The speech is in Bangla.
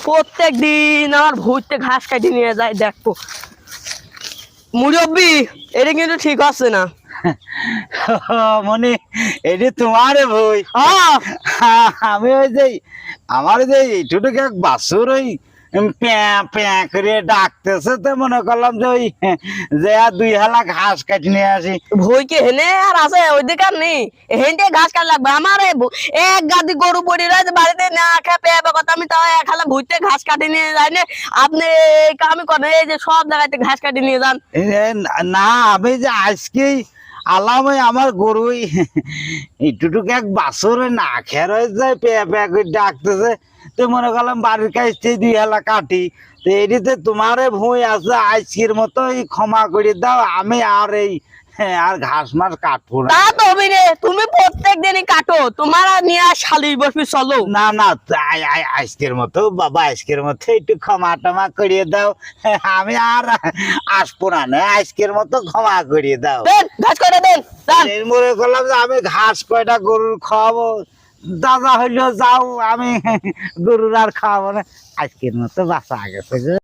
প্রত্যেক দিন আমার ভুইতে ঘাস কাটি নিয়ে যায় দেখো মুরব্বি, এটা কিন্তু ঠিক আছে না। মনে এটি তোমার বই। হ্যাঁ আমি ওই যে আমার যে এইটুকু এক বাসুর ওই প্যাঁ প্যাঁ করে ডাকতেছে, তো মনে করলাম যে ওই যে আর 2 হালা ঘাস কাটি নিয়ে আসি। ভুই কি হেনে আর আছে ওইদিকে আর নেই, হেনতে ঘাস কাট লাগবে আমার এক গাদি গরু পড়ি রয়েছে বাড়িতে না খেয়ে পেয়ে কথা, আমি তাও এক হালা ভুইতে ঘাস কাটি নিয়ে যাই না। আপনি এই কামই করেন, এই যে সব জায়গাতে ঘাস কাটি নিয়ে যান। না আমি যে আজকেই আলাম ওই আমার গরুই এইটুটুক এক বাসুর না খেয়ে রয়েছে পেয়ে পেয়ে করে ডাকতেছে, তো মনে করলাম বাড়ির কাছ থেকে 2 হালা কাটি। তো এটিতে তোমারে ভুঁই আছে, আজকের মতো ক্ষমা করে দাও, আমি আর এই আর ঘাস মাস কাটবো না। তা তো হবি রে, তুমি প্রত্যেক দিনই কাটো, তোমার আর নিয়ে আর শালির বসবি চলো। না না আজকের মতো বাবা, আজকের মতো একটু ক্ষমা টমা করিয়ে দাও, আমি আর আসবো না, আজকের মতো ক্ষমা করিয়ে দাও। দেন ঘাস করে দেন যান। এই মনে করলাম যে আমি ঘাস কয়টা গরুর খাওয়াবো, দাদা হইলো যাও, আমি গরুর আর খাওয়াবো না, আজকের মতো বাঁচা গেছে।